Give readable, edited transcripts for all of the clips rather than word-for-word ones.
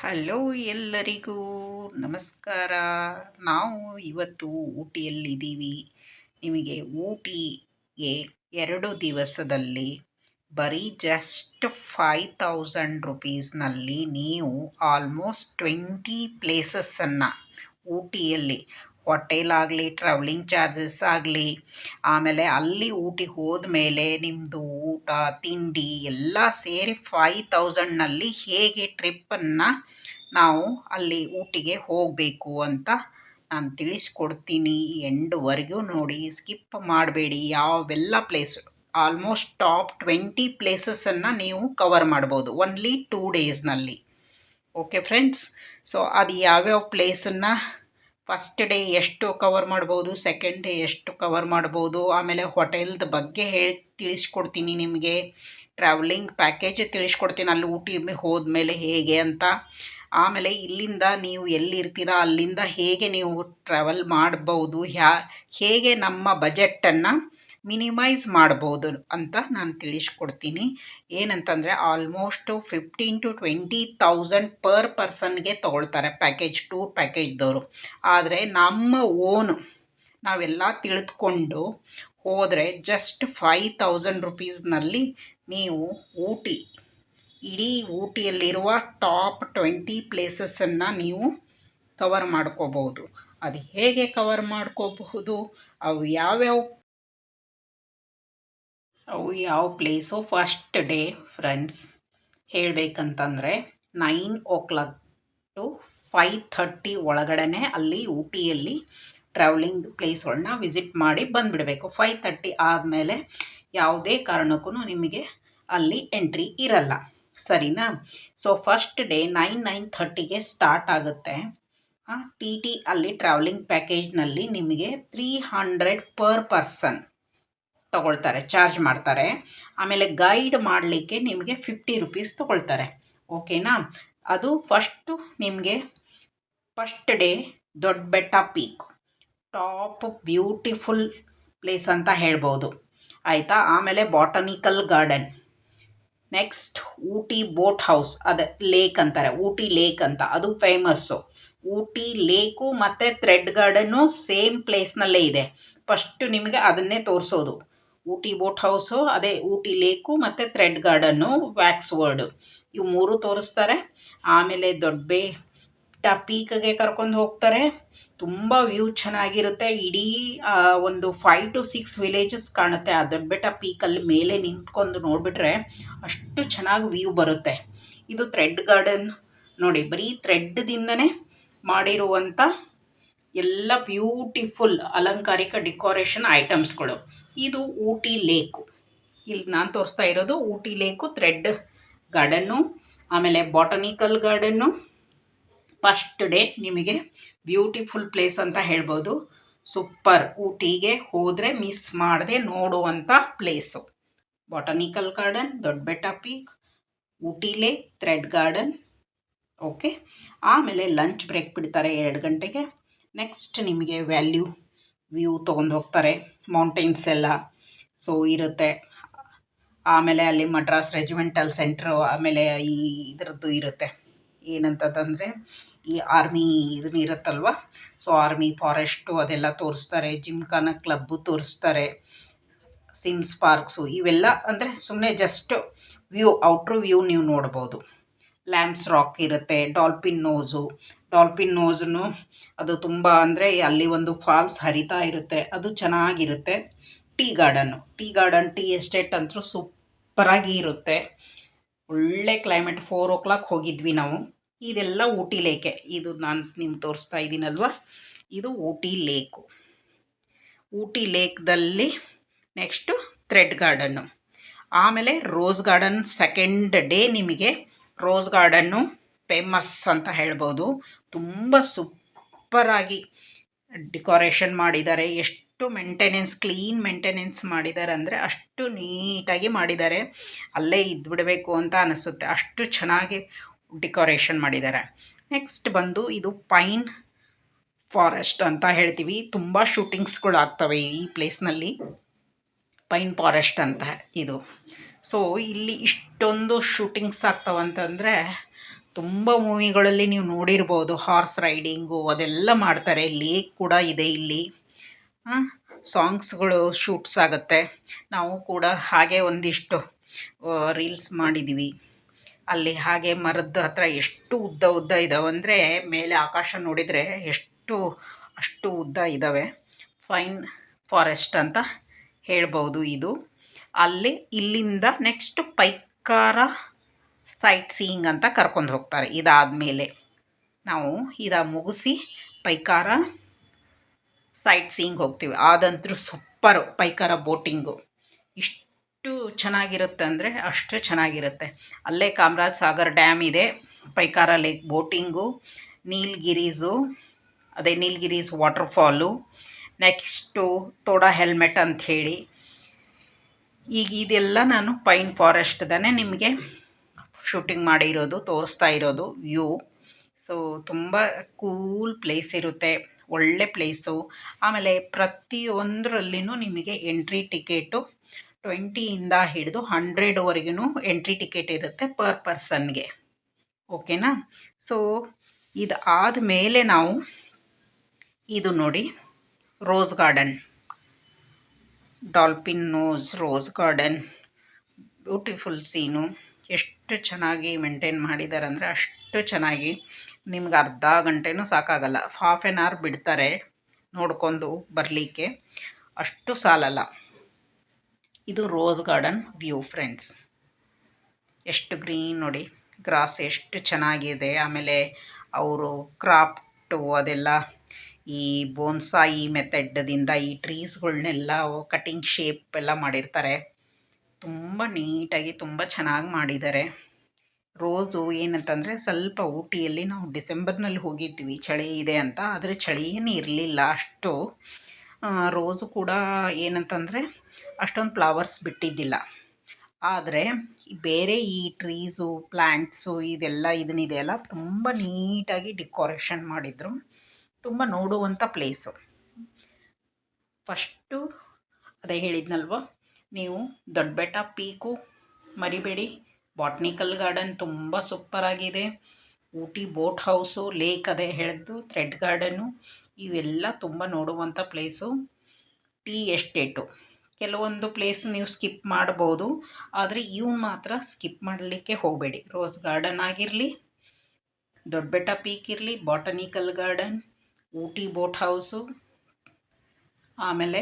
Hello ಎಲ್ಲರಿಗೂ ನಮಸ್ಕಾರ. ನಾವು ಇವತ್ತು ಊಟಿಯಲ್ಲಿದ್ದೀವಿ. ನಿಮಗೆ ಊಟಿಗೆ 2 ದಿವಸದಲ್ಲಿ ಬರೀ ಜಸ್ಟ್ 5000 ರುಪೀಸ್ನಲ್ಲಿ ನೀವು ಆಲ್ಮೋಸ್ಟ್ 20 ಪ್ಲೇಸಸ್ಸನ್ನು ಊಟಿಯಲ್ಲಿ ಹೋಟೆಲ್ ಆಗಲಿ, ಟ್ರಾವೆಲಿಂಗ್ ಚಾರ್ಜಸ್ ಆಗಲಿ, ಆಮೇಲೆ ಅಲ್ಲಿ ಊಟಿಗೆ ಹೋದ್ಮೇಲೆ ನಿಮ್ಮದು ಊಟ ತಿಂಡಿ ಎಲ್ಲ ಸೇರಿ 5000ನಲ್ಲಿ ಹೇಗೆ ಟ್ರಿಪ್ಪನ್ನು ನಾವು ಅಲ್ಲಿ ಊಟಿಗೆ ಹೋಗಬೇಕು ಅಂತ ನಾನು ತಿಳಿಸ್ಕೊಡ್ತೀನಿ. ಎಂಡ್ವರೆಗೂ ನೋಡಿ, ಸ್ಕಿಪ್ ಮಾಡಬೇಡಿ. ಯಾವೆಲ್ಲ ಪ್ಲೇಸು ಆಲ್ಮೋಸ್ಟ್ ಟಾಪ್ 20 ಪ್ಲೇಸಸನ್ನು ನೀವು ಕವರ್ ಮಾಡ್ಬೋದು ಒನ್ಲಿ 2 ಡೇಸ್ನಲ್ಲಿ. ಓಕೆ ಫ್ರೆಂಡ್ಸ್, ಸೊ ಅದು ಯಾವ್ಯಾವ ಪ್ಲೇಸನ್ನು ಫಸ್ಟ್ ಡೇ ಎಷ್ಟು ಕವರ್ ಮಾಡ್ಬೋದು, ಸೆಕೆಂಡ್ ಡೇ ಎಷ್ಟು ಕವರ್ ಮಾಡ್ಬೋದು, ಆಮೇಲೆ ಹೋಟೆಲ್ದ ಬಗ್ಗೆ ತಿಳಿಸ್ಕೊಡ್ತೀನಿ. ನಿಮಗೆ ಟ್ರಾವೆಲಿಂಗ್ ಪ್ಯಾಕೇಜ್ ತಿಳಿಸ್ಕೊಡ್ತೀನಿ ಅಲ್ಲಿ ಊಟಿ ಹೋದ್ಮೇಲೆ ಹೇಗೆ ಅಂತ. ಆಮೇಲೆ ಇಲ್ಲಿಂದ ನೀವು ಎಲ್ಲಿರ್ತೀರ ಅಲ್ಲಿಂದ ಹೇಗೆ ನೀವು ಟ್ರಾವೆಲ್ ಮಾಡ್ಬೋದು, ಹೇಗೆ ನಮ್ಮ ಬಜೆಟನ್ನು ಮಿನಿಮೈಸ್ ಮಾಡ್ಬೋದು ಅಂತ ನಾನು ತಿಳಿಸ್ಕೊಡ್ತೀನಿ. ಏನಂತಂದರೆ ಆಲ್ಮೋಸ್ಟು 15,000 to 20,000 ಪರ್ ಪರ್ಸನ್ಗೆ ತೊಗೊಳ್ತಾರೆ ಪ್ಯಾಕೇಜ್, ಟೂರ್ ಪ್ಯಾಕೇಜ್ದವರು. ಆದರೆ ನಮ್ಮ ಓನು ನಾವೆಲ್ಲ ತಿಳಿದುಕೊಂಡು ಹೋದರೆ ಜಸ್ಟ್ 5000 ರುಪೀಸ್ನಲ್ಲಿ ನೀವು ಇಡೀ ಊಟಿಯಲ್ಲಿರುವ ಟಾಪ್ 20 ಪ್ಲೇಸಸನ್ನು ನೀವು ಕವರ್ ಮಾಡ್ಕೋಬಹುದು. ಅದು ಹೇಗೆ ಕವರ್ ಮಾಡ್ಕೋಬಹುದು, ಅವು ಯಾವ ಪ್ಲೇಸು ಫಸ್ಟ್ ಡೇ ಫ್ರೆಂಡ್ಸ್ ಹೇಳಬೇಕಂತಂದರೆ 9 ಟು 5:30 ಒಳಗಡೆ ಅಲ್ಲಿ ಊಟಿಯಲ್ಲಿ ಟ್ರಾವೆಲಿಂಗ್ ಪ್ಲೇಸ್ಗಳನ್ನ ವಿಸಿಟ್ ಮಾಡಿ ಬಂದುಬಿಡಬೇಕು. 5:30 ಆದಮೇಲೆ ಯಾವುದೇ ಕಾರಣಕ್ಕೂ ನಿಮಗೆ ಅಲ್ಲಿ ಎಂಟ್ರಿ ಇರಲ್ಲ, ಸರಿನಾ? ಸೊ ಫಸ್ಟ್ ಡೇ 9:30ಗೆ ಸ್ಟಾರ್ಟ್ ಆಗುತ್ತೆ. ಟಿ ಅಲ್ಲಿ ಟ್ರಾವೆಲಿಂಗ್ ಪ್ಯಾಕೇಜ್ನಲ್ಲಿ ನಿಮಗೆ 300 ಪರ್ ಪರ್ಸನ್ ತೊಗೊಳ್ತಾರೆ, ಚಾರ್ಜ್ ಮಾಡ್ತಾರೆ. ಆಮೇಲೆ ಗೈಡ್ ಮಾಡಲಿಕ್ಕೆ ನಿಮಗೆ 50 ರುಪೀಸ್ ತೊಗೊಳ್ತಾರೆ. ಓಕೆನಾ? ಅದು ನಿಮಗೆ ಫಸ್ಟ್ ಡೇ ದೊಡ್ಡ ಬೆಟ್ಟ ಪೀಕ್ ಟಾಪ್ ಬ್ಯೂಟಿಫುಲ್ ಪ್ಲೇಸ್ ಅಂತ ಹೇಳ್ಬೋದು, ಆಯಿತಾ? ಆಮೇಲೆ botanical garden, next Ooty boat house, ಅದು ಲೇಕ್ ಅಂತಾರೆ, ಊಟಿ ಲೇಕ್ ಅಂತ, ಅದು ಫೇಮಸ್ಸು. ಊಟಿ ಲೇಕು ಮತ್ತು ಥ್ರೆಡ್ ಗಾರ್ಡನ್ನು ಸೇಮ್ ಪ್ಲೇಸ್ನಲ್ಲೇ ಇದೆ. ಫಸ್ಟು ನಿಮಗೆ ಅದನ್ನೇ ತೋರಿಸೋದು. ಊಟಿ ಬೋಟ್ ಹೌಸು, ಅದೇ ಊಟಿ ಲೇಕು ಮತ್ತು ಥ್ರೆಡ್ ಗಾರ್ಡನ್ನು, ವ್ಯಾಕ್ಸ್ ವರ್ಡು, ಇವು 3 ತೋರಿಸ್ತಾರೆ. ಆಮೇಲೆ ದೊಡ್ಡ ಬೆಟ್ಟ ಪೀಕ್ಗೆ ಕರ್ಕೊಂಡು ಹೋಗ್ತಾರೆ. ತುಂಬ ವ್ಯೂ ಚೆನ್ನಾಗಿರುತ್ತೆ. ಇಡೀ ಒಂದು 5 to 6 ವಿಲೇಜಸ್ ಕಾಣುತ್ತೆ ಆ ದೊಡ್ಡ ಬೆಟ್ಟ ಪೀಕಲ್ಲಿ. ಮೇಲೆ ನಿಂತ್ಕೊಂಡು ನೋಡಿಬಿಟ್ರೆ ಅಷ್ಟು ಚೆನ್ನಾಗಿ ವ್ಯೂ ಬರುತ್ತೆ. ಇದು ಥ್ರೆಡ್ ಗಾರ್ಡನ್ ನೋಡಿ, ಬರೀ ಥ್ರೆಡ್ದಿಂದನೇ ಮಾಡಿರುವಂಥ ಎಲ್ಲ ಬ್ಯೂಟಿಫುಲ್ ಅಲಂಕಾರಿಕ ಡೆಕೋರೇಷನ್ ಐಟಮ್ಸ್ಗಳು. ಇದು ಊಟಿ ಲೇಕು, ಇಲ್ಲಿ ನಾನು ತೋರಿಸ್ತಾ ಇರೋದು ಊಟಿ ಲೇಕು, ಥ್ರೆಡ್ ಗಾರ್ಡನ್ನು, ಆಮೇಲೆ ಬಾಟನಿಕಲ್ ಗಾರ್ಡನ್ನು. ಫಸ್ಟ್ ಡೇ ನಿಮಗೆ ಬ್ಯೂಟಿಫುಲ್ ಪ್ಲೇಸ್ ಅಂತ ಹೇಳ್ಬೋದು. ಸೂಪರ್, ಊಟಿಗೆ ಹೋದರೆ ಮಿಸ್ ಮಾಡದೆ ನೋಡುವಂಥ ಪ್ಲೇಸು. ಬಾಟನಿಕಲ್ ಗಾರ್ಡನ್, ದೊಡ್ಡ ಬೆಟ್ಟ peak, Ooty lake, thread garden. Okay, ಆಮೇಲೆ ಲಂಚ್ ಬ್ರೇಕ್ ಬಿಡ್ತಾರೆ 2 ಗಂಟೆಗೆ. ನೆಕ್ಸ್ಟ್ ನಿಮಗೆ ವ್ಯೂ ತೊಗೊಂಡು ಹೋಗ್ತಾರೆ, ಮೌಂಟೇನ್ಸ್ ಎಲ್ಲ ಸೊ ಇರುತ್ತೆ. ಆಮೇಲೆ ಅಲ್ಲಿ ಮಡ್ರಾಸ್ ರೆಜಿಮೆಂಟಲ್ ಸೆಂಟ್ರು, ಆಮೇಲೆ ಇದರದ್ದು ಇರುತ್ತೆ, ಏನಂತಂದರೆ ಈ ಆರ್ಮಿ ಇದನ್ನ ಇರುತ್ತಲ್ವ, ಸೊ ಆರ್ಮಿ ಫಾರೆಸ್ಟು ಅದೆಲ್ಲ ತೋರಿಸ್ತಾರೆ. ಜಿಮ್ಖಾನ ಕ್ಲಬ್ಬು ತೋರಿಸ್ತಾರೆ, ಸಿಮ್ಸ್ ಪಾರ್ಕ್ಸು, ಇವೆಲ್ಲ ಅಂದರೆ ಸುಮ್ಮನೆ ಜಸ್ಟ್ ಔಟ್ರ್ ವ್ಯೂ ನೀವು ನೋಡ್ಬೋದು. ಲ್ಯಾಂಪ್ಸ್ ರಾಕ್ ಇರುತ್ತೆ, ಡಾಲ್ಫಿನ್ ನೋಸು ಅದು ತುಂಬ ಅಂದರೆ ಅಲ್ಲಿ ಒಂದು ಫಾಲ್ಸ್ ಹರಿತಾ ಇರುತ್ತೆ, ಅದು ಚೆನ್ನಾಗಿರುತ್ತೆ. ಟೀ ಗಾರ್ಡನ್ ಟೀ ಎಸ್ಟೇಟ್ ಅಂತೂ ಸೂಪರಾಗಿ ಇರುತ್ತೆ. ಒಳ್ಳೆ ಕ್ಲೈಮೇಟ್. 4 o'clock ಹೋಗಿದ್ವಿ ನಾವು. ಇದೆಲ್ಲ ಊಟಿ ಲೇಕೆ. ಇದು ನಾನು ನಿಮ್ಗೆ ತೋರಿಸ್ತಾ ಇದ್ದೀನಲ್ವ, ಇದು ಊಟಿ ಲೇಕು. ಊಟಿ ಲೇಕ್ದಲ್ಲಿ ನೆಕ್ಸ್ಟು ಥ್ರೆಡ್ ಗಾರ್ಡನ್ನು, ಆಮೇಲೆ ರೋಸ್ ಗಾರ್ಡನ್. ಸೆಕೆಂಡ್ ಡೇ ನಿಮಗೆ ರೋಸ್ ಗಾರ್ಡನ್ನು ಫೇಮಸ್ ಅಂತ ಹೇಳ್ಬೋದು. ತುಂಬ ಸೂಪರಾಗಿ ಡೆಕೋರೇಷನ್ ಮಾಡಿದ್ದಾರೆ. ಎಷ್ಟು ಕ್ಲೀನ್ ಮೇಂಟೆನೆನ್ಸ್ ಮಾಡಿದ್ದಾರೆ ಅಂದರೆ ಅಷ್ಟು ನೀಟಾಗಿ ಮಾಡಿದ್ದಾರೆ. ಅಲ್ಲೇ ಇದ್ಬಿಡಬೇಕು ಅಂತ ಅನಿಸುತ್ತೆ, ಅಷ್ಟು ಚೆನ್ನಾಗಿ ಡೆಕೋರೇಷನ್ ಮಾಡಿದ್ದಾರೆ. ನೆಕ್ಸ್ಟ್ ಬಂದು ಇದು ಪೈನ್ ಫಾರೆಸ್ಟ್ ಅಂತ ಹೇಳ್ತೀವಿ. ತುಂಬ ಶೂಟಿಂಗ್ಸ್ಗಳು ಆಗ್ತವೆ ಈ ಪ್ಲೇಸ್ನಲ್ಲಿ, ಪೈನ್ ಫಾರೆಸ್ಟ್ ಅಂತ ಇದು. ಸೊ ಇಲ್ಲಿ ಇಷ್ಟೊಂದು ಶೂಟಿಂಗ್ಸ್ ಆಗ್ತವಂತಂದರೆ ತುಂಬ ಮೂವಿಗಳಲ್ಲಿ ನೀವು ನೋಡಿರ್ಬೋದು, ಹಾರ್ಸ್ ರೈಡಿಂಗು ಅದೆಲ್ಲ ಮಾಡ್ತಾರೆ. ಲೇಕ್ ಕೂಡ ಇದೆ ಇಲ್ಲಿ. ಸಾಂಗ್ಸ್ಗಳು ಶೂಟ್ಸ್ ಆಗುತ್ತೆ. ನಾವು ಕೂಡ ಹಾಗೆ ಒಂದಿಷ್ಟು ರೀಲ್ಸ್ ಮಾಡಿದ್ದೀವಿ. ಅಲ್ಲಿ ಹಾಗೆ ಮರದ ಹತ್ರ ಎಷ್ಟು ಉದ್ದ ಉದ್ದ ಇದ್ದಾವಂದರೆ, ಮೇಲೆ ಆಕಾಶ ನೋಡಿದರೆ ಅಷ್ಟು ಉದ್ದ ಇದ್ದಾವೆ. ಫೈನ್ ಫಾರೆಸ್ಟ್ ಅಂತ ಹೇಳ್ಬೋದು ಇದು. ಅಲ್ಲಿ ಇಲ್ಲಿಂದ ನೆಕ್ಸ್ಟ್ ಪೈಕಾರ ಸೈಟ್ ಸೀಯಿಂಗ್ ಅಂತ ಕರ್ಕೊಂಡು ಹೋಗ್ತಾರೆ. ಇದಾದಮೇಲೆ ನಾವು ಮುಗಿಸಿ ಪೈಕಾರ ಸೈಟ್ ಸೀಯಿಂಗ್ ಹೋಗ್ತೀವಿ. ಅದಂತೂ ಸೂಪ್ಪರು. ಪೈಕಾರ ಬೋಟಿಂಗು ಇಷ್ಟು ಚೆನ್ನಾಗಿರುತ್ತೆ ಅಂದರೆ ಅಷ್ಟು ಚೆನ್ನಾಗಿರುತ್ತೆ. ಅಲ್ಲೇ ಕಾಮರಾಜ್ ಸಾಗರ್ ಡ್ಯಾಮ್ ಇದೆ, Pykara lake boating, Nilgiris waterfall, next Toda helmet ಅಂಥೇಳಿ. ಈಗ ಇದೆಲ್ಲ ನಾನು ಪೈನ್ ಫಾರೆಸ್ಟ್ದೇ ನಿಮಗೆ ಶೂಟಿಂಗ್ ಮಾಡಿರೋದು, ತೋರಿಸ್ತಾ ಇರೋದು ವ್ಯೂ. ಸೊ ತುಂಬ ಕೂಲ್ ಪ್ಲೇಸ್ ಇರುತ್ತೆ, ಒಳ್ಳೆ ಪ್ಲೇಸು. ಆಮೇಲೆ ಪ್ರತಿಯೊಂದರಲ್ಲಿನೂ ನಿಮಗೆ ಎಂಟ್ರಿ ಟಿಕೆಟು 20ಇಂದ ಹಿಡಿದು 100ವರೆಗೂ ಎಂಟ್ರಿ ಟಿಕೆಟ್ ಇರುತ್ತೆ ಪರ್ ಪರ್ಸನ್ಗೆ. ಓಕೆನಾ? ಸೊ ಇದು ಆದಮೇಲೆ ನಾವು ಇದು ನೋಡಿ, rose garden, dolphin nose rose garden. Beautiful scene. ಎಷ್ಟು ಚೆನ್ನಾಗಿ ಮೇಂಟೈನ್ ಮಾಡಿದ್ದಾರೆ ಅಂದರೆ ಅಷ್ಟು ಚೆನ್ನಾಗಿ. ನಿಮ್ಗೆ ಅರ್ಧ ಗಂಟೆನೂ ಸಾಕಾಗಲ್ಲ. ಹಾಫ್ ಆನ್ ಅವರ್ ಬಿಡ್ತಾರೆ ನೋಡ್ಕೊಂಡು ಬರಲಿಕ್ಕೆ, ಅಷ್ಟು ಸಾಲಲ್ಲ. ಇದು ರೋಸ್ ಗಾರ್ಡನ್ ವ್ಯೂ ಫ್ರೆಂಡ್ಸ್. ಎಷ್ಟು ಗ್ರೀನ್ ನೋಡಿ, ಗ್ರಾಸ್ ಎಷ್ಟು ಚೆನ್ನಾಗಿದೆ. ಆಮೇಲೆ ಅವರು ಕ್ರಾಫ್ಟು ಅದೆಲ್ಲ ಈ ಬೋನ್ಸಾಯಿ ಮೆಥಡ್ದಿಂದ ಈ ಟ್ರೀಸ್ಗಳ್ನೆಲ್ಲ ಕಟಿಂಗ್ ಶೇಪ್ ಎಲ್ಲ ಮಾಡಿರ್ತಾರೆ. ತುಂಬ ನೀಟಾಗಿ ತುಂಬ ಚೆನ್ನಾಗಿ ಮಾಡಿದ್ದಾರೆ. ರೋಸು ಏನಂತಂದರೆ, ಸ್ವಲ್ಪ ಊಟಿಯಲ್ಲಿ ನಾವು ಡಿಸೆಂಬರ್ನಲ್ಲಿ ಹೋಗಿದ್ವಿ ಚಳಿ ಇದೆ ಅಂತ, ಆದರೆ ಚಳಿ ಏನು ಇರಲಿಲ್ಲ ಅಷ್ಟು. ರೋಸು ಕೂಡ ಏನಂತಂದರೆ ಅಷ್ಟೊಂದು ಫ್ಲವರ್ಸ್ ಬಿಟ್ಟಿದ್ದಿಲ್ಲ. ಆದರೆ ಬೇರೆ ಈ ಟ್ರೀಸು ಪ್ಲ್ಯಾಂಟ್ಸು ಇದನ್ನಿದೆಯಲ್ಲ ತುಂಬ ನೀಟಾಗಿ ಡೆಕೋರೇಷನ್ ಮಾಡಿದರು. ತುಂಬ ನೋಡುವಂಥ ಪ್ಲೇಸು. ಫಸ್ಟು ಅದೇ ಹೇಳಿದ್ನಲ್ವ, ನೀವು ದೊಡ್ಡಬೆಟ್ಟ ಪೀಕು ಮರಿಬೇಡಿ. ಬಾಟ್ನಿಕಲ್ ಗಾರ್ಡನ್ ತುಂಬ ಸೂಪರಾಗಿದೆ. ಊಟಿ ಬೋಟ್ ಹೌಸು, ಲೇಕ್ ಅದೇ ಹೇಳಿದ್ದು, ಥ್ರೆಡ್ ಗಾರ್ಡನ್ನು, ಇವೆಲ್ಲ ತುಂಬ ನೋಡುವಂಥ ಪ್ಲೇಸು. ಟೀ ಎಸ್ಟೇಟು, ಕೆಲವೊಂದು ಪ್ಲೇಸ್ ನೀವು ಸ್ಕಿಪ್ ಮಾಡ್ಬೋದು, ಆದರೆ ಇವು ಮಾತ್ರ ಸ್ಕಿಪ್ ಮಾಡಲಿಕ್ಕೆ ಹೋಗಬೇಡಿ. ರೋಸ್ ಗಾರ್ಡನ್ ಆಗಿರಲಿ, ದೊಡ್ಡಬೆಟ್ಟ ಪೀಕ್ ಇರಲಿ, botanical garden, Ooty boat house, ಆಮೇಲೆ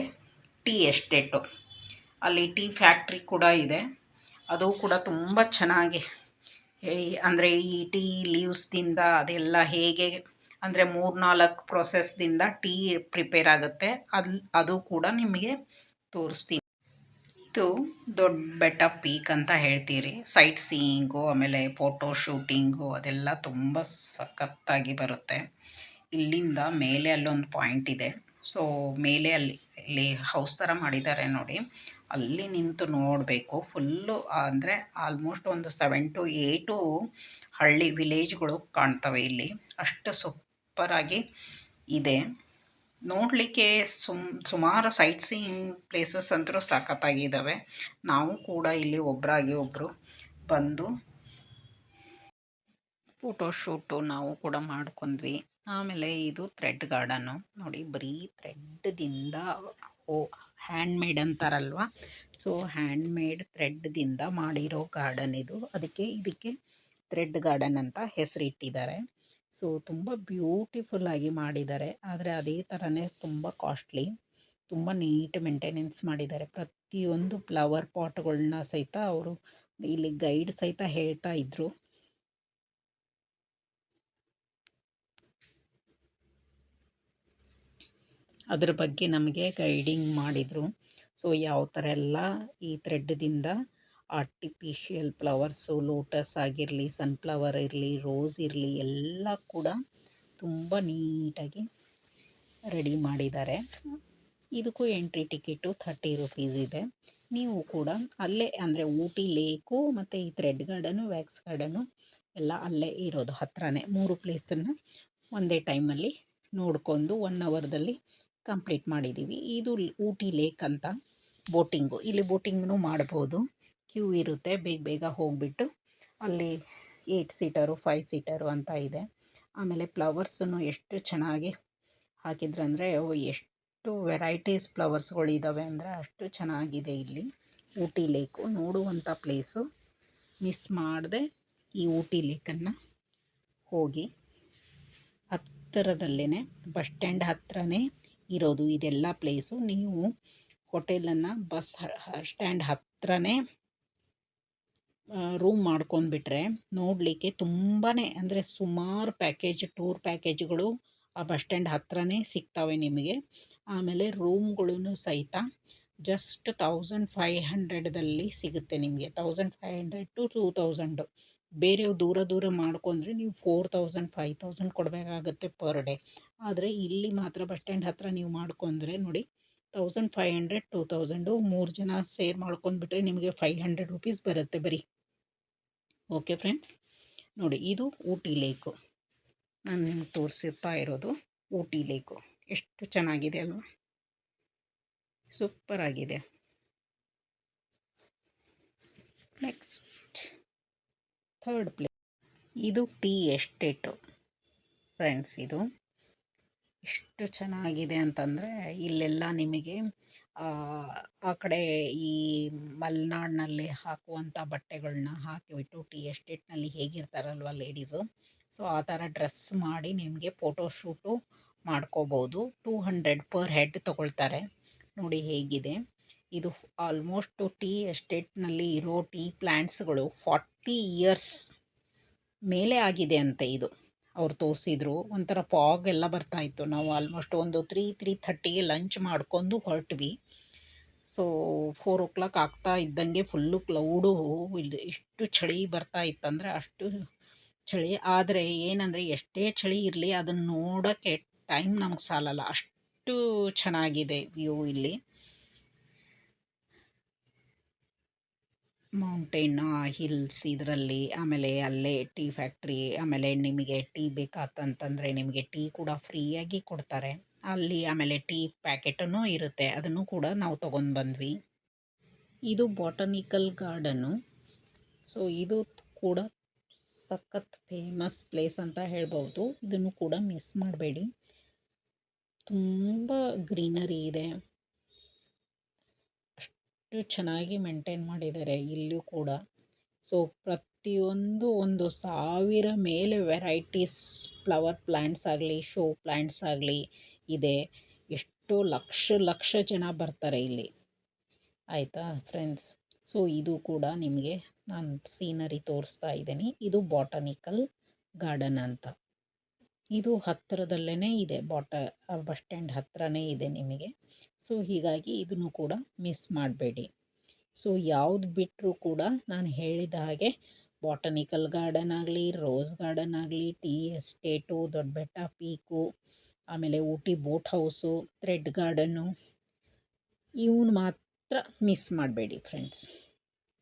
ಟೀ ಎಸ್ಟೇಟು. ಅಲ್ಲಿ ಟೀ ಫ್ಯಾಕ್ಟ್ರಿ ಕೂಡ ಇದೆ, ಅದು ಕೂಡ ತುಂಬ ಚೆನ್ನಾಗಿ. ಅಂದರೆ ಈ ಟೀ ಲೀವ್ಸ್ದಿಂದ ಅದೆಲ್ಲ ಹೇಗೆ ಅಂದರೆ 3-4 ಪ್ರೊಸೆಸ್ದಿಂದ ಟೀ ಪ್ರಿಪೇರ್ ಆಗುತ್ತೆ, ಅದು ಕೂಡ ನಿಮಗೆ ತೋರಿಸ್ತೀನಿ. ಇದು ದೊಡ್ಡಬೆಟ್ಟ ಪೀಕ್ ಅಂತ ಹೇಳ್ತೀರಿ. ಸೈಟ್ ಸೀಯಿಂಗು ಆಮೇಲೆ ಫೋಟೋ ಶೂಟಿಂಗು ಅದೆಲ್ಲ ತುಂಬ ಸಖತ್ತಾಗಿ ಬರುತ್ತೆ. ಇಲ್ಲಿಂದ ಮೇಲೆ ಅಲ್ಲೊಂದು ಪಾಯಿಂಟ್ ಇದೆ. ಸೊ ಮೇಲೆ ಅಲ್ಲಿ ಹೌಸ್ ಥರ ಮಾಡಿದ್ದಾರೆ ನೋಡಿ, ಅಲ್ಲಿ ನಿಂತು ನೋಡಬೇಕು. ಫುಲ್ಲು ಅಂದರೆ ಆಲ್ಮೋಸ್ಟ್ ಒಂದು 7 to 8 ಹಳ್ಳಿ ವಿಲೇಜ್ಗಳು ಕಾಣ್ತವೆ ಇಲ್ಲಿ. ಅಷ್ಟು ಸೂಪರಾಗಿ ಇದೆ ನೋಡಲಿಕ್ಕೆ. ಸುಮಾರು ಸೈಟ್ ಸೀಯಿಂಗ್ ಪ್ಲೇಸಸ್ ಅಂತೂ ಸಖತ್ತಾಗಿದ್ದಾವೆ. ನಾವು ಕೂಡ ಇಲ್ಲಿ ಒಬ್ಬರು ಬಂದು ಫೋಟೋಶೂಟು ನಾವು ಕೂಡ ಮಾಡ್ಕೊಂಡ್ವಿ. ಆಮೇಲೆ ಇದು ಥ್ರೆಡ್ ಗಾರ್ಡನ್ನು ನೋಡಿ, ಬರೀ ಥ್ರೆಡ್ದಿಂದ ಹ್ಯಾಂಡ್ಮೇಡ್ ಅಂತಾರಲ್ವ, ಸೊ ಹ್ಯಾಂಡ್ಮೇಡ್ ಥ್ರೆಡ್ದಿಂದ ಮಾಡಿರೋ ಗಾರ್ಡನ್ ಇದು. ಇದಕ್ಕೆ ಥ್ರೆಡ್ ಗಾರ್ಡನ್ ಅಂತ ಹೆಸರಿಟ್ಟಿದ್ದಾರೆ. ಸೊ ತುಂಬ ಬ್ಯೂಟಿಫುಲ್ಲಾಗಿ ಮಾಡಿದ್ದಾರೆ. ಆದರೆ ಅದೇ ಥರನೇ ತುಂಬ ಕಾಸ್ಟ್ಲಿ. ತುಂಬ ನೀಟ್ ಮೇಂಟೆನೆನ್ಸ್ ಮಾಡಿದ್ದಾರೆ. ಪ್ರತಿಯೊಂದು ಫ್ಲವರ್ ಪಾಟ್ಗಳನ್ನ ಸಹಿತ ಅವರು ಇಲ್ಲಿ ಗೈಡ್ ಸಹಿತ ಹೇಳ್ತಾ ಇದ್ದರು. ಅದ್ರ ಬಗ್ಗೆ ನಮಗೆ ಗೈಡಿಂಗ್ ಮಾಡಿದರು. ಸೊ ಯಾವ ಥರ ಎಲ್ಲ ಈ ಥ್ರೆಡ್ದಿಂದ ಆರ್ಟಿಫಿಷಿಯಲ್ ಫ್ಲವರ್ಸು, ಲೋಟಸ್ ಆಗಿರಲಿ, ಸನ್ಫ್ಲವರ್ ಇರಲಿ, ರೋಸ್ ಇರಲಿ, ಎಲ್ಲ ಕೂಡ ತುಂಬ ನೀಟಾಗಿ ರೆಡಿ ಮಾಡಿದ್ದಾರೆ. ಇದಕ್ಕೂ ಎಂಟ್ರಿ ಟಿಕೆಟು 30 ರೂಪೀಸ್ ಇದೆ. ನೀವು ಕೂಡ ಅಲ್ಲೇ ಅಂದರೆ ಊಟಿ ಲೇಕು ಮತ್ತು ಈ ಥ್ರೆಡ್ ಗಾರ್ಡನು, ವ್ಯಾಕ್ಸ್ ಗಾರ್ಡನು ಎಲ್ಲ ಅಲ್ಲೇ ಇರೋದು, ಹತ್ರನೇ. 3 ಪ್ಲೇಸನ್ನು ಒಂದೇ ಟೈಮಲ್ಲಿ ನೋಡ್ಕೊಂಡು 1 ಅವರ್ದಲ್ಲಿ ಕಂಪ್ಲೀಟ್ ಮಾಡಿದ್ದೀವಿ. ಇದು ಊಟಿ ಲೇಕ್ ಅಂತ ಬೋಟಿಂಗು. ಇಲ್ಲಿ ಬೋಟಿಂಗ್ನೂ ಮಾಡ್ಬೋದು, ಕ್ಯೂ ಇರುತ್ತೆ. ಬೇಗ ಹೋಗಿಬಿಟ್ಟು ಅಲ್ಲಿ 8 ಸೀಟರು 5 ಸೀಟರು ಅಂತ ಇದೆ. ಆಮೇಲೆ ಫ್ಲವರ್ಸನ್ನು ಎಷ್ಟು ಚೆನ್ನಾಗಿ ಹಾಕಿದ್ರಂದರೆ ಎಷ್ಟು ವೆರೈಟೀಸ್ ಫ್ಲವರ್ಸ್ಗಳಿದ್ದಾವೆ ಅಂದರೆ ಅಷ್ಟು ಚೆನ್ನಾಗಿದೆ ಇಲ್ಲಿ. ಊಟಿ ಲೇಕು ನೋಡುವಂಥ ಪ್ಲೇಸು. ಮಿಸ್ ಮಾಡದೆ ಈ ಊಟಿ ಲೇಕನ್ನು ಹೋಗಿ. ಹತ್ತಿರದಲ್ಲೇ ಬಸ್ ಸ್ಟ್ಯಾಂಡ್ ಹತ್ರನೇ ಇರೋದು ಇದೆಲ್ಲ ಪ್ಲೇಸು. ನೀವು ಹೋಟೆಲನ್ನು ಬಸ್ ಸ್ಟ್ಯಾಂಡ್ ಹತ್ರನೇ ರೂಮ್ ಮಾಡ್ಕೊಂಡ್ಬಿಟ್ರೆ ನೋಡಲಿಕ್ಕೆ ತುಂಬಾ ಅಂದರೆ ಸುಮಾರು ಟೂರ್ ಪ್ಯಾಕೇಜ್ಗಳು ಆ ಬಸ್ ಸ್ಟ್ಯಾಂಡ್ ಹತ್ರನೇ ಸಿಗ್ತವೆ ನಿಮಗೆ. ಆಮೇಲೆ ರೂಮ್ಗಳೂ ಸಹಿತ ಜಸ್ಟ್ 1500ದಲ್ಲಿ ಸಿಗುತ್ತೆ ನಿಮಗೆ. 1500 ಟು 2000. ಬೇರೆ ದೂರ ದೂರ ಮಾಡ್ಕೊಂಡ್ರೆ ನೀವು 4000 5000 ಕೊಡಬೇಕಾಗತ್ತೆ ಪರ್ ಡೇ. ಆದರೆ ಇಲ್ಲಿ ಮಾತ್ರ ಬಸ್ ಸ್ಟ್ಯಾಂಡ್ ಹತ್ರ ನೀವು ಮಾಡ್ಕೊಂಡ್ರೆ ನೋಡಿ 1500 2000 3 ಜನ ಸೇರ್ ಮಾಡ್ಕೊಂಡ್ಬಿಟ್ರೆ ನಿಮಗೆ 500 ರುಪೀಸ್ ಬರುತ್ತೆ ಬರೀ. ಓಕೆ ಫ್ರೆಂಡ್ಸ್, ನೋಡಿ ಇದು ಊಟಿ ಲೇಕು. ನಾನು ನಿಮ್ಗೆ ತೋರಿಸ್ತಾ ಇರೋದು ಊಟಿ ಲೇಕು. ಎಷ್ಟು ಚೆನ್ನಾಗಿದೆ ಅಲ್ವಾ, ಸೂಪರ್ ಆಗಿದೆ. ನೆಕ್ಸ್ಟ್ ಥರ್ಡ್ ಪ್ಲೇಸ್, ಇದು ಟೀ ಎಸ್ಟೇಟು ಫ್ರೆಂಡ್ಸ್. ಇದು ಎಷ್ಟು ಚೆನ್ನಾಗಿದೆ ಅಂತಂದರೆ ಇಲ್ಲೆಲ್ಲ ನಿಮಗೆ ಆ ಕಡೆ ಈ ಮಲೆನಾಡಿನಲ್ಲಿ ಹಾಕುವಂಥ ಬಟ್ಟೆಗಳನ್ನ ಹಾಕಿಬಿಟ್ಟು ಟೀ ಎಸ್ಟೇಟ್ನಲ್ಲಿ ಹೇಗಿರ್ತಾರಲ್ವ ಲೇಡೀಸು, ಸೊ ಆ ಥರ ಡ್ರೆಸ್ ಮಾಡಿ ನಿಮಗೆ ಫೋಟೋಶೂಟು ಮಾಡ್ಕೋಬೋದು. 200 ಪರ್ ಹೆಡ್ ತೊಗೊಳ್ತಾರೆ. ನೋಡಿ ಹೇಗಿದೆ ಇದು. ಆಲ್ಮೋಸ್ಟು ಟೀ ಎಸ್ಟೇಟ್ನಲ್ಲಿ ಇರೋ ಟೀ ಪ್ಲ್ಯಾಂಟ್ಸ್ಗಳು 40 ಇಯರ್ಸ್ ಮೇಲೆ ಆಗಿದೆ ಅಂತೆ. ಇದು ಅವ್ರು ತೋರಿಸಿದ್ರು. ಒಂಥರ ಫಾಗ್ ಎಲ್ಲ ಬರ್ತಾಯಿತ್ತು. ನಾವು ಆಲ್ಮೋಸ್ಟ್ ಒಂದು 3:30ಗೆ ಲಂಚ್ ಮಾಡ್ಕೊಂಡು ಹೊರಟ್ವಿ. ಸೊ 4 o'clock ಆಗ್ತಾ ಇದ್ದಂಗೆ ಫುಲ್ಲು ಕ್ಲೌಡು. ಇಲ್ಲಿ ಎಷ್ಟು ಚಳಿ ಬರ್ತಾ ಇತ್ತಂದರೆ ಅಷ್ಟು ಚಳಿ. ಆದರೆ ಏನಂದರೆ ಎಷ್ಟೇ ಚಳಿ ಇರಲಿ ಅದನ್ನು ನೋಡೋಕ್ಕೆ ಟೈಮ್ ನಮಗೆ ಸಾಲಲ್ಲ, ಅಷ್ಟು ಚೆನ್ನಾಗಿದೆ ವ್ಯೂ ಇಲ್ಲಿ. ಮೌಂಟೇನ್ ಹಿಲ್ಸ್ ಇದರಲ್ಲಿ. ಆಮೇಲೆ ಅಲ್ಲೇ ಟೀ ಫ್ಯಾಕ್ಟ್ರಿ. ಆಮೇಲೆ ನಿಮಗೆ ಟೀ ಬೇಕಾತಂತಂದರೆ ನಿಮಗೆ ಟೀ ಕೂಡ ಫ್ರೀಯಾಗಿ ಕೊಡ್ತಾರೆ ಅಲ್ಲಿ. ಆಮೇಲೆ ಟೀ ಪ್ಯಾಕೆಟೂ ಇರುತ್ತೆ, ಅದನ್ನು ಕೂಡ ನಾವು ತೊಗೊಂಡು ಬಂದ್ವಿ. ಇದು ಬಾಟನಿಕಲ್ ಗಾರ್ಡನ್ನು. ಸೊ ಇದು ಕೂಡ ಸಖತ್ ಫೇಮಸ್ ಪ್ಲೇಸ್ ಅಂತ ಹೇಳ್ಬೋದು. ಇದನ್ನು ಕೂಡ ಮಿಸ್ ಮಾಡಬೇಡಿ. ತುಂಬ ಗ್ರೀನರಿ ಇದೆ, ಅಷ್ಟು ಚೆನ್ನಾಗಿ ಮೇಂಟೈನ್ ಮಾಡಿದ್ದಾರೆ ಇಲ್ಲೂ ಕೂಡ. ಸೊ ಪ್ರತಿಯೊಂದು 1000 ಮೇಲೆ ವೆರೈಟೀಸ್ ಫ್ಲವರ್ ಪ್ಲ್ಯಾಂಟ್ಸ್ ಆಗಲಿ ಶೋ ಪ್ಲ್ಯಾಂಟ್ಸ್ ಆಗಲಿ ಇದೆ. ಎಷ್ಟೋ ಲಕ್ಷ ಜನ ಬರ್ತಾರೆ ಇಲ್ಲಿ, ಆಯಿತಾ ಫ್ರೆಂಡ್ಸ್. ಸೊ ಇದು ಕೂಡ ನಿಮಗೆ ನಾನು ಸೀನರಿ ತೋರಿಸ್ತಾ ಇದ್ದೀನಿ. ಇದು ಬಾಟನಿಕಲ್ ಗಾರ್ಡನ್ ಅಂತ. ಇದು ಹತ್ತಿರದಲ್ಲೇ ಇದೆ, ಬಸ್ ಸ್ಟ್ಯಾಂಡ್ ಹತ್ರನೇ ಇದೆ ನಿಮಗೆ. ಸೊ ಹೀಗಾಗಿ ಇದನ್ನು ಕೂಡ ಮಿಸ್ ಮಾಡಬೇಡಿ. ಸೊ ಯಾವುದು ಬಿಟ್ಟರೂ ಕೂಡ ನಾನು ಹೇಳಿದ ಹಾಗೆ ಬಾಟನಿಕಲ್ ಗಾರ್ಡನ್ ಆಗಲಿ, ರೋಸ್ ಗಾರ್ಡನ್ ಆಗಲಿ, ಟೀ ಎಸ್ಟೇಟು, ದೊಡ್ಡಬೆಟ್ಟ ಪೀಕು, ಆಮೇಲೆ ಊಟಿ ಬೋಟ್ ಹೌಸು, ಥ್ರೆಡ್ ಗಾರ್ಡನ್ನು, ಇವನು ಮಾತ್ರ ಮಿಸ್ ಮಾಡಬೇಡಿ ಫ್ರೆಂಡ್ಸ್.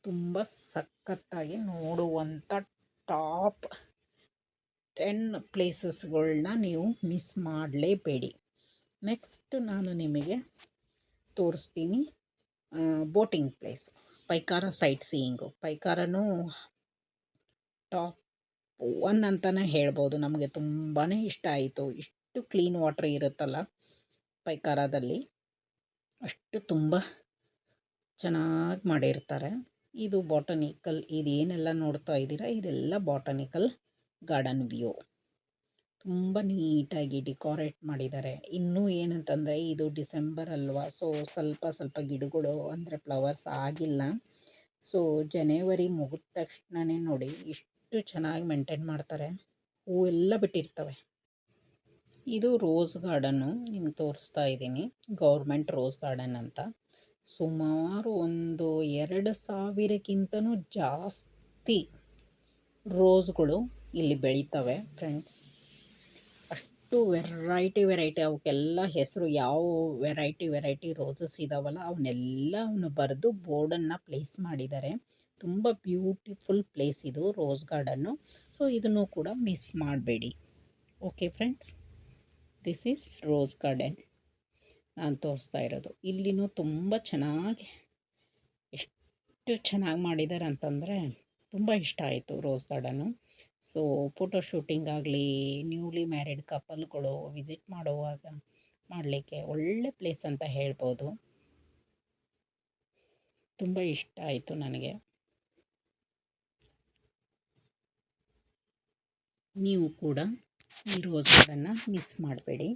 ತುಂಬ ಸಖತ್ತಾಗಿ ನೋಡುವಂಥ ಟಾಪ್ 10 ಪ್ಲೇಸಸ್ಗಳನ್ನ ನೀವು ಮಿಸ್ ಮಾಡಲೇಬೇಡಿ. ನೆಕ್ಸ್ಟ್ ನಾನು ನಿಮಗೆ ತೋರಿಸ್ತೀನಿ boating place, Pykara sightseeing. ಪೈಕಾರನೂ ಟಾಪ್ 1 ಅಂತಲೇ ಹೇಳ್ಬೋದು. ನಮಗೆ ತುಂಬಾ ಇಷ್ಟ ಆಯಿತು. ಇಷ್ಟು ಕ್ಲೀನ್ ವಾಟರ್ ಇರುತ್ತಲ್ಲ ಪೈಕಾರದಲ್ಲಿ, ಅಷ್ಟು ತುಂಬ ಚೆನ್ನಾಗಿ ಮಾಡಿರ್ತಾರೆ. ಇದು ಬಾಟನಿಕಲ್, ಇದೇನೆಲ್ಲ ನೋಡ್ತಾ ಇದ್ದೀರಾ ಇದೆಲ್ಲ ಬಾಟನಿಕಲ್ ಗಾರ್ಡನ್ ವ್ಯೂ. ತುಂಬ ನೀಟಾಗಿ ಡಿಕೋರೇಟ್ ಮಾಡಿದ್ದಾರೆ. ಇನ್ನೂ ಏನಂತಂದರೆ ಇದು ಡಿಸೆಂಬರ್ ಅಲ್ವಾ, ಸೊ ಸ್ವಲ್ಪ ಗಿಡಗಳು ಅಂದರೆ ಫ್ಲವರ್ಸ್ ಆಗಿಲ್ಲ. ಸೊ ಜನವರಿ ಮುಗಿದ ತಕ್ಷಣವೇ ನೋಡಿ ಎಷ್ಟು ಚೆನ್ನಾಗಿ ಮೇಂಟೈನ್ ಮಾಡ್ತಾರೆ, ಹೂವೆಲ್ಲ ಬಿಟ್ಟಿರ್ತವೆ. ಇದು ರೋಸ್ ಗಾರ್ಡನ್ನು ನಿಮ್ಗೆ ತೋರಿಸ್ತಾ ಇದ್ದೀನಿ, ಗೌರ್ಮೆಂಟ್ ರೋಸ್ ಗಾರ್ಡನ್ ಅಂತ. ಸುಮಾರು ಒಂದು 2000ಕ್ಕಿಂತನೂ ಜಾಸ್ತಿ ರೋಸ್ಗಳು ಇಲ್ಲಿ ಬೆಳೀತವೆ ಫ್ರೆಂಡ್ಸ್. ಅಷ್ಟು ವೆರೈಟಿ ಅವಕ್ಕೆಲ್ಲ ಹೆಸರು, ಯಾವ ವೆರೈಟಿ ರೋಸಸ್ ಇದ್ದಾವಲ್ಲ ಅವನ್ನೆಲ್ಲ ಬರೆದು ಬೋರ್ಡನ್ನು ಪ್ಲೇಸ್ ಮಾಡಿದ್ದಾರೆ. ತುಂಬ ಬ್ಯೂಟಿಫುಲ್ ಪ್ಲೇಸ್ ಇದು ರೋಸ್ ಗಾರ್ಡನ್ನು. ಸೊ ಇದನ್ನು ಕೂಡ ಮಿಸ್ ಮಾಡಬೇಡಿ. Okay friends, this is rose garden ನಾನು ತೋರಿಸ್ತಾ ಇರೋದು. ಇಲ್ಲಿನೂ ತುಂಬ ಚೆನ್ನಾಗಿ, ಎಷ್ಟು ಚೆನ್ನಾಗಿ ಮಾಡಿದ್ದಾರೆ ಅಂತಂದರೆ ತುಂಬ ಇಷ್ಟ ಆಯಿತು ರೋಸ್ ಗಾರ್ಡನ್ನು. ಸೊ ಫೋಟೋ ಶೂಟಿಂಗ್ ಆಗಲಿ, ನ್ಯೂಲಿ ಮ್ಯಾರಿಡ್ ಕಪಲ್ಗಳು ವಿಸಿಟ್ ಮಾಡುವಾಗ ಮಾಡಲಿಕ್ಕೆ ಒಳ್ಳೆ ಪ್ಲೇಸ್ ಅಂತ ಹೇಳ್ಬೋದು. ತುಂಬ ಇಷ್ಟ ಆಯಿತು ನನಗೆ. ನೀವು ಕೂಡ ಈ ರೋಸ್ ಗಾರ್ಡನ್ನ ಮಿಸ್ ಮಾಡಬೇಡಿ.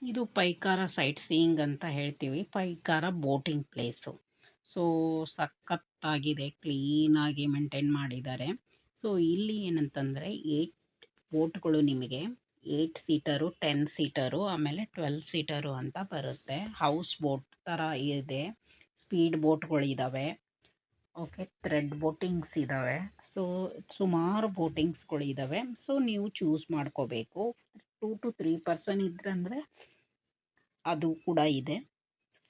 ಇದು ಪೈಕಾರ ಸೈಟ್ ಸೀಯಿಂಗ್ ಅಂತ ಹೇಳ್ತೀವಿ. ಪೈಕಾರ ಬೋಟಿಂಗ್ ಪ್ಲೇಸು. ಸೊ ಸಖತ್ತಾಗಿದೆ, ಕ್ಲೀನಾಗಿ ಮೇಂಟೈನ್ ಮಾಡಿದ್ದಾರೆ. ಸೊ ಇಲ್ಲಿ ಏನಂತಂದರೆ 8 ಬೋಟ್ಗಳು ನಿಮಗೆ 8 ಸೀಟರು, 10 ಸೀಟರು, ಆಮೇಲೆ 12 ಸೀಟರು ಅಂತ ಬರುತ್ತೆ. ಹೌಸ್ ಬೋಟ್ ಥರ ಇದೆ. ಸ್ಪೀಡ್ ಬೋಟ್ಗಳಿದ್ದಾವೆ. ಓಕೆ, ಥ್ರೆಡ್ ಬೋಟಿಂಗ್ಸ್ ಇದ್ದಾವೆ. ಸೊ ಸುಮಾರು ಬೋಟಿಂಗ್ಸ್ಗಳಿದ್ದಾವೆ. ಸೊ ನೀವು ಚೂಸ್ ಮಾಡ್ಕೋಬೇಕು. 2 to 3 ಪರ್ಸನ್ ಇದ್ರಂದರೆ ಅದು ಕೂಡ ಇದೆ.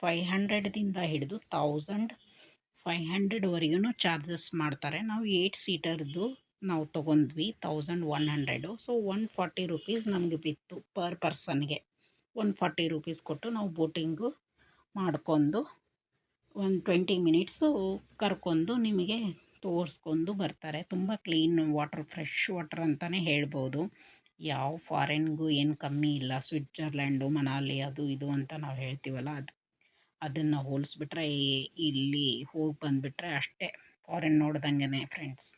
500ದಿಂದ ಹಿಡಿದು 1500ವರೆಗೂ ಚಾರ್ಜಸ್ ಮಾಡ್ತಾರೆ. ನಾವು 8 ಸೀಟರ್ದು ನಾವು ತೊಗೊಂಡ್ವಿ 1100. ಸೊ 140 ರುಪೀಸ್ ನಮಗೆ ಬಿತ್ತು ಪರ್ ಪರ್ಸನ್ಗೆ. 140 ರುಪೀಸ್ ಕೊಟ್ಟು ನಾವು ಬೋಟಿಂಗು ಮಾಡ್ಕೊಂಡು 20 ಮಿನಿಟ್ಸು ಕರ್ಕೊಂಡು ನಿಮಗೆ ತೋರಿಸ್ಕೊಂಡು ಬರ್ತಾರೆ. ತುಂಬ ಕ್ಲೀನ್ ವಾಟರ್, ಫ್ರೆಶ್ ವಾಟರ್ ಅಂತಲೇ ಹೇಳ್ಬೋದು. ಯಾವ ಫಾರಿನ್ಗೂ ಏನು ಕಮ್ಮಿ ಇಲ್ಲ. ಸ್ವಿಟ್ಜರ್ಲ್ಯಾಂಡು, ಮನಾಲಿ ಅದು ಇದು ಅಂತ ನಾವು ಹೇಳ್ತೀವಲ್ಲ, ಅದನ್ನು ಹೋಲಿಸ್ಬಿಟ್ರೆ ಇಲ್ಲಿ ಹೋಗಿ ಬಂದುಬಿಟ್ರೆ ಅಷ್ಟೇ ಫಾರಿನ್ ನೋಡ್ದಂಗೆ ಫ್ರೆಂಡ್ಸ್.